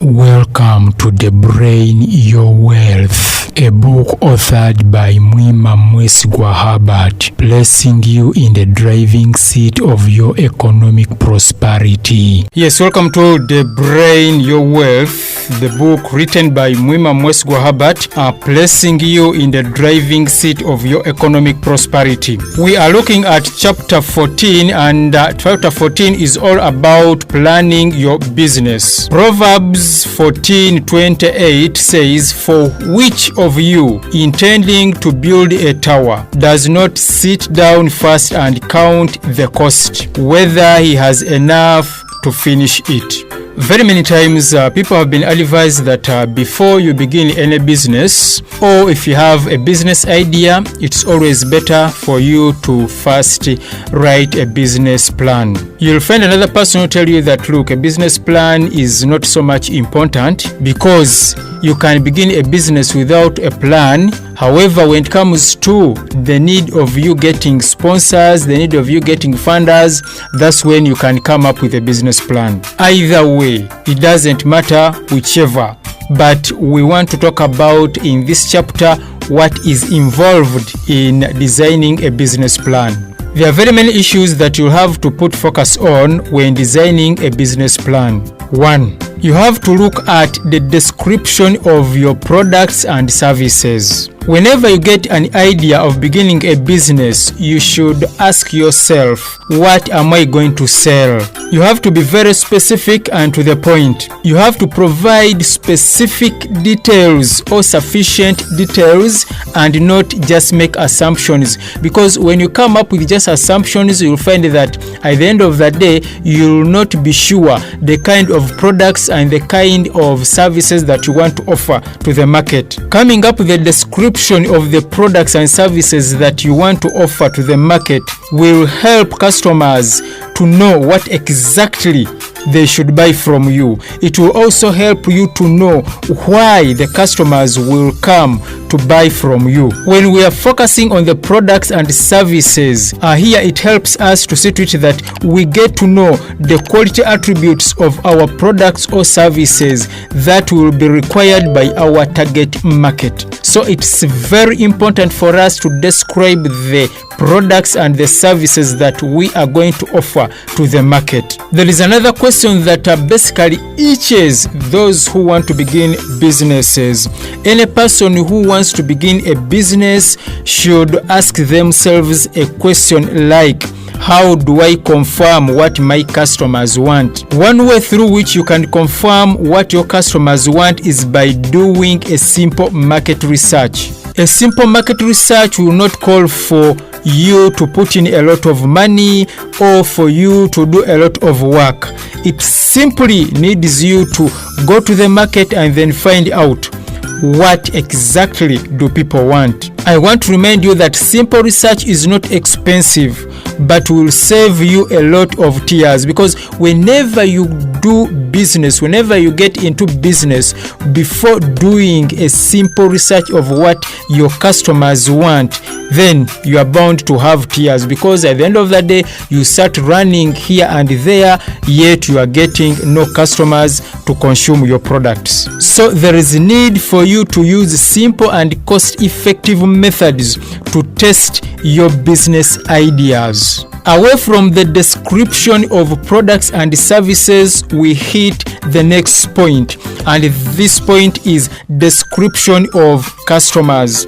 Welcome to The Brain Your Wealth, a book authored by Mwima Mwesigwa Herbert, placing you in the driving seat of your economic prosperity. Yes, welcome to The Brain Your Wealth, the book written by Mwima Mwesigwa Herbert, placing you in the driving seat of your economic prosperity. We are looking at chapter 14, and chapter 14 is all about planning your business. Proverbs 14:28 says, "For which of you, intending to build a tower, does not sit down first and count the cost, whether he has enough to finish it?" Very many times people have been advised that before you begin any business, or if you have a business idea, it's always better for you to first write a business plan. You'll find another person who tell you that, look, a business plan is not so much important because you can begin a business without a plan. However, when it comes to the need of you getting sponsors, the need of you getting funders, that's when you can come up with a business plan. Either way, it doesn't matter whichever. But we want to talk about in this chapter what is involved in designing a business plan. There are very many issues that you have to put focus on when designing a business plan. 1. You have to look at the description of your products and services. Whenever you get an idea of beginning a business, you should ask yourself, what am I going to sell? You have to be very specific and to the point. You have to provide specific details or sufficient details and not just make assumptions, because when you come up with just assumptions, you'll find that at the end of the day, you'll not be sure the kind of products and the kind of services that you want to offer to the market. Coming up with the description of the products and services that you want to offer to the market will help customers to know what exactly they should buy from you. It will also help you to know why the customers will come to buy from you. When we are focusing on the products and services, here it helps us to see to it that we get to know the quality attributes of our products or services that will be required by our target market. So it's very important for us to describe the products and the services that we are going to offer to the market. There is another question that basically itches those who want to begin businesses. Any person who wants to begin a business should ask themselves a question like, how do I confirm what my customers want? One way through which you can confirm what your customers want is by doing a simple market research. A simple market research will not call for you to put in a lot of money or for you to do a lot of work. It simply needs you to go to the market and then find out what exactly do people want. I want to remind you that simple research is not expensive, but will save you a lot of tears, because whenever you do business, whenever you get into business, before doing a simple research of what your customers want, then you are bound to have tears, because at the end of the day, you start running here and there, yet you are getting no customers to consume your products. So there is a need for you to use simple and cost-effective methods to test your business ideas. Away from the description of products and services, we hit the next point, and this point is description of customers.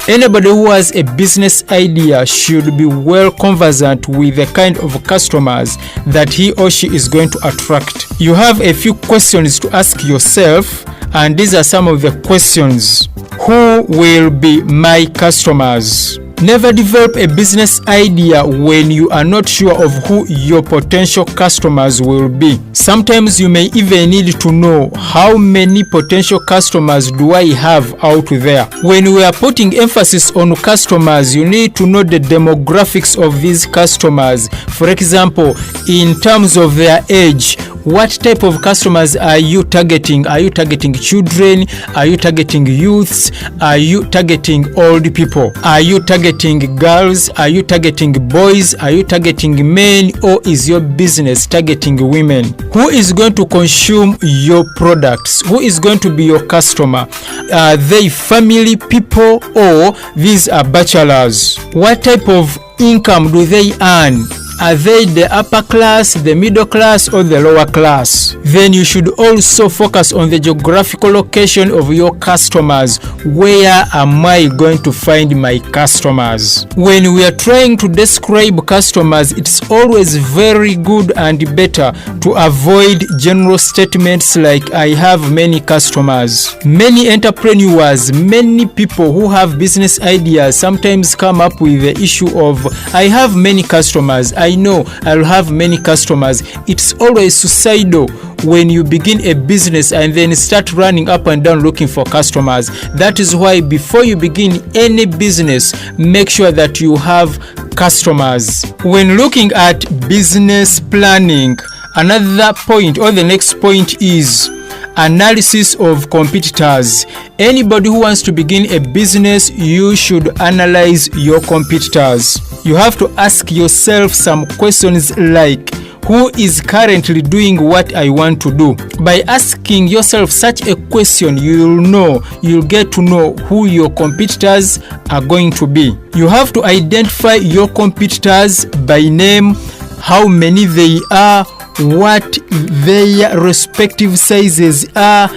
Anybody who has a business idea should be well conversant with the kind of customers that he or she is going to attract. You have a few questions to ask yourself, and these are some of the questions. Who will be my customers? Never develop a business idea when you are not sure of who your potential customers will be. Sometimes you may even need to know how many potential customers do I have out there. When we are putting emphasis on customers, you need to know the demographics of these customers. For example, in terms of their age, what type of customers are you targeting? Are you targeting children? Are you targeting youths? Are you targeting old people? Are you targeting targeting girls? Are you targeting boys? Are you targeting men? Or is your business targeting women? Who is going to consume your products? Who is going to be your customer? Are they family people or these are bachelors? What type of income do they earn? Are they the upper class, the middle class, or the lower class? Then you should also focus on the geographical location of your customers. Where am I going to find my customers? When we are trying to describe customers, it's always very good and better to avoid general statements like I have many customers. Many entrepreneurs, many people who have business ideas sometimes come up with the issue of I have many customers. I know I'll have many customers. It's always suicidal when you begin a business and then start running up and down looking for customers. That is why before you begin any business, make sure that you have customers. When looking at business planning, another point or the next point is analysis of competitors. Anybody who wants to begin a business, you should analyze your competitors. You have to ask yourself some questions like, who is currently doing what I want to do? By asking yourself such a question, you'll get to know who your competitors are going to be. You have to identify your competitors by name, how many they are, what their respective sizes are,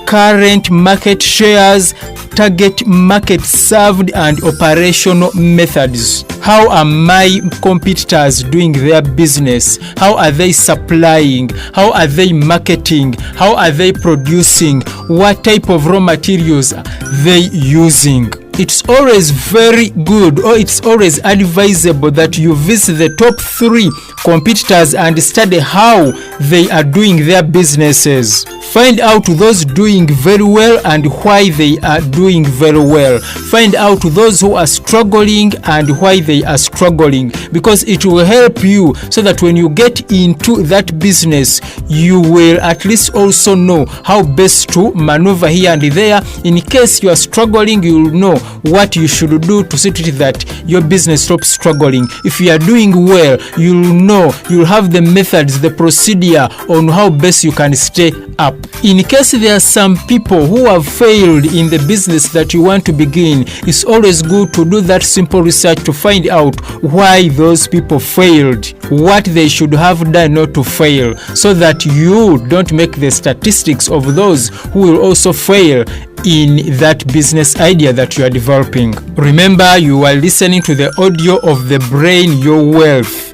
current market shares, target market served, and operational methods. How are my competitors doing their business? How are they supplying? How are they marketing? How are they producing? What type of raw materials are they using? It's always very good, or it's always advisable that you visit the top 3 competitors and study how they are doing their businesses. Find out those doing very well and why they are doing very well. Find out those who are struggling and why they are struggling, because it will help you so that when you get into that business, you will at least also know how best to maneuver here and there. In case you are struggling, you will know what you should do to see to it that your business stops struggling. If you are doing well, you'll know, you'll have the methods, the procedure on how best you can stay up. In case there are some people who have failed in the business that you want to begin, it's always good to do that simple research to find out why those people failed, what they should have done not to fail, so that you don't make the statistics of those who will also fail in that business idea that you are developing. Remember, you are listening to the audio of The Brain Your Wealth,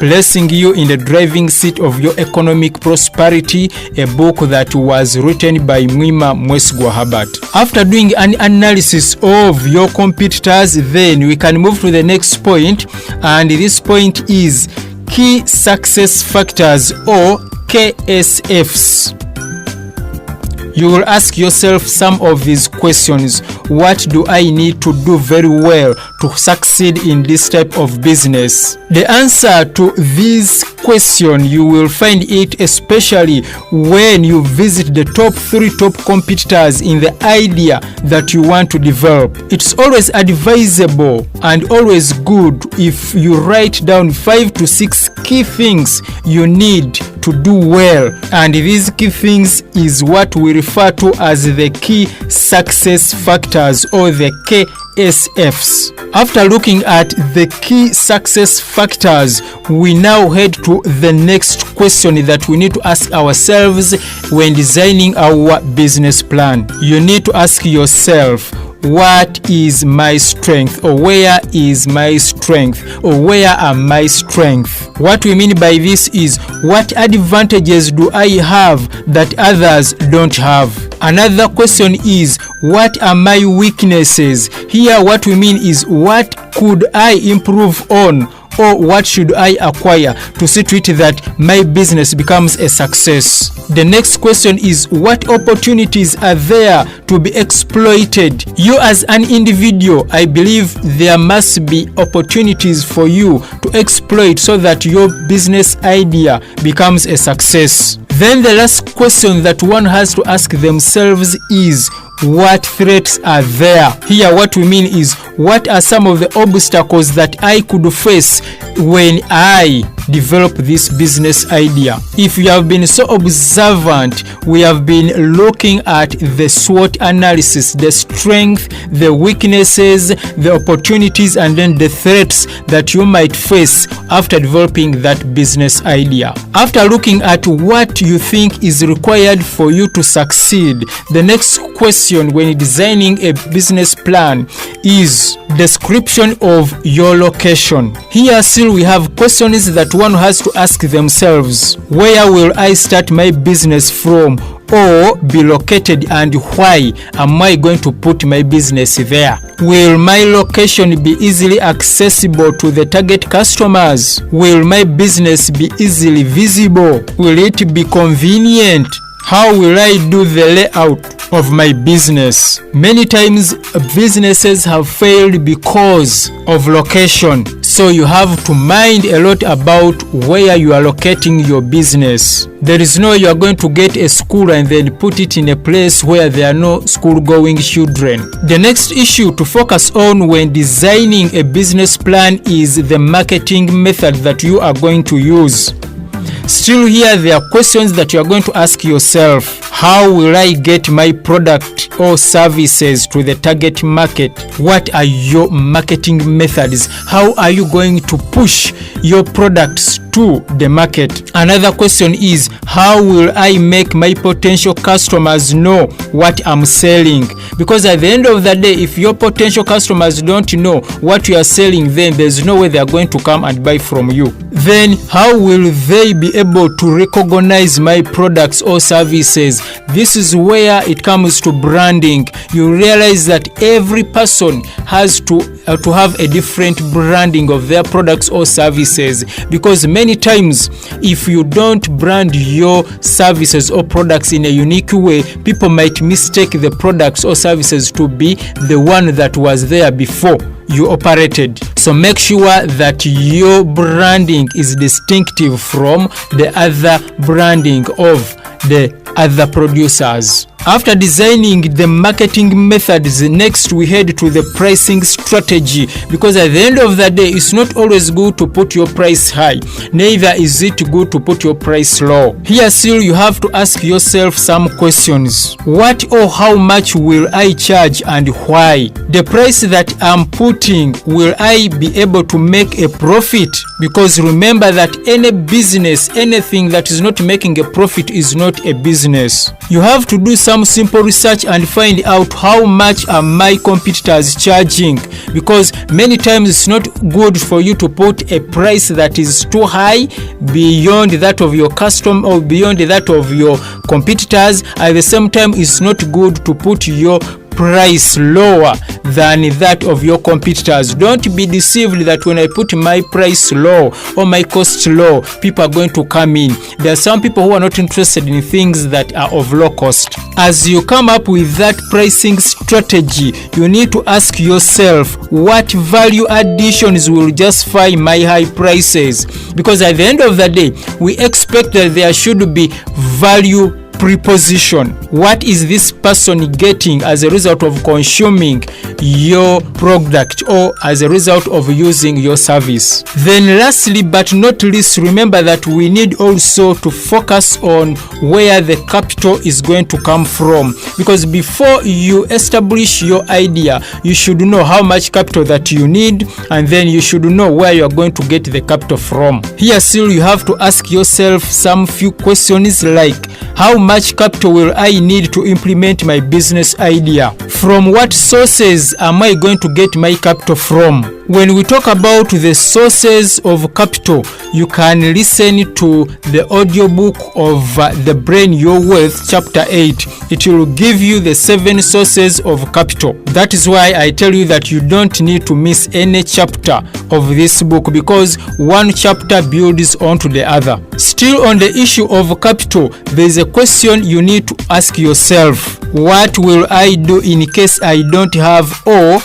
placing you in the driving seat of your economic prosperity, a book that was written by Mwima Mwesigwa Herbert. After doing an analysis of your competitors, then we can move to the next point, and this point is key success factors, or KSFs. You will ask yourself some of these questions. What do I need to do very well to succeed in this type of business? The answer to this question, you will find it especially when you visit the top 3 top competitors in the idea that you want to develop. It's always advisable and always good if you write down 5 to 6 key things you need to do well, and these key things is what we refer to as the key success factors, or the KSFs. After looking at the key success factors, we now head to the next question that we need to ask ourselves when designing our business plan. You need to ask yourself, what is my strength, or where is my strength, or where are my strengths? What we mean by this is, what advantages do I have that others don't have? Another question is, what are my weaknesses? Here what we mean is, what could I improve on, or what should I acquire to see to it that my business becomes a success? The next question is, what opportunities are there to be exploited? You as an individual, I believe there must be opportunities for you to exploit so that your business idea becomes a success. Then the last question that one has to ask themselves is, what threats are there. Here what we mean is, what are some of the obstacles that I could face when I develop this business idea. If you have been so observant, we have been looking at the SWOT analysis, the strength, the weaknesses, the opportunities, and then the threats that you might face after developing that business idea. After looking at what you think is required for you to succeed, the next question when designing a business plan is description of your location. Here still we have questions that one has to ask themselves. Where will I start my business from, or be located, and why am I going to put my business there? Will my location be easily accessible to the target customers? Will my business be easily visible? Will it be convenient? How will I do the layout of my business? Many times businesses have failed because of location. So you have to mind a lot about where you are locating your business. There is no you are going to get a school and then put it in a place where there are no school-going children. The next issue to focus on when designing a business plan is the marketing method that you are going to use. Still here, there are questions that you are going to ask yourself. How will I get my product or services to the target market? What are your marketing methods? How are you going to push your products to the market? Another question is, how will I make my potential customers know what I'm selling? Because at the end of the day, if your potential customers don't know what you are selling, then there's no way they are going to come and buy from you. Then how will they be able to recognize my products or services? This is where it comes to branding. You realize that every person has to have a different branding of their products or services, because many times if you don't brand your services or products in a unique way, people might mistake the products or services to be the one that was there before you operated. So make sure that your branding is distinctive from the other branding of the other producers. After designing the marketing methods, next we head to the pricing strategy, because at the end of the day, it's not always good to put your price high, neither is it good to put your price low. Here still you have to ask yourself some questions. What or how much will I charge and why? The price that I'm putting, will I be able to make a profit? Because remember that any business, anything that is not making a profit is not a business. You have to do some simple research and find out how much are my competitors charging, because many times it's not good for you to put a price that is too high beyond that of your customer or beyond that of your competitors. At the same time, it's not good to put your price lower than that of your competitors. Don't be deceived that when I put my price low or my cost low, people are going to come in. There are some people who are not interested in things that are of low cost. As you come up with that pricing strategy, you need to ask yourself, what value additions will justify my high prices? Because at the end of the day, we expect that there should be value preposition. What is this person getting as a result of consuming your product or as a result of using your service? Then lastly but not least, remember that we need also to focus on where the capital is going to come from, because before you establish your idea, you should know how much capital that you need, and then you should know where you are going to get the capital from. Here still you have to ask yourself some few questions like, how much capital will I need to implement my business idea? From what sources am I going to get my capital from? When we talk about the sources of capital, you can listen to the audiobook of The Brain Your Wealth, Chapter 8. It will give you the 7 sources of capital. That is why I tell you that you don't need to miss any chapter of this book, because one chapter builds onto the other. Still on the issue of capital, there is a question you need to ask yourself. What will I do in case I don't have, or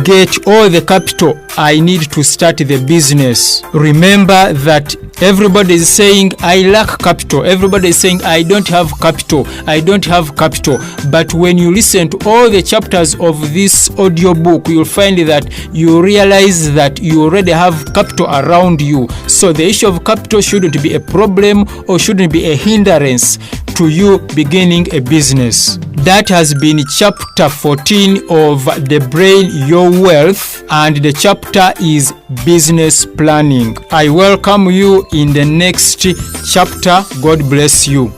get all the capital I need to start the business. Remember that everybody is saying I lack capital. Everybody is saying I don't have capital. I don't have capital. But when you listen to all the chapters of this audio book, you'll find that you realize that you already have capital around you. So the issue of capital shouldn't be a problem or shouldn't be a hindrance to you beginning a business. That has been chapter 14 of The Brain Your Wealth, and the chapter is business planning. I welcome you in the next chapter. God bless you.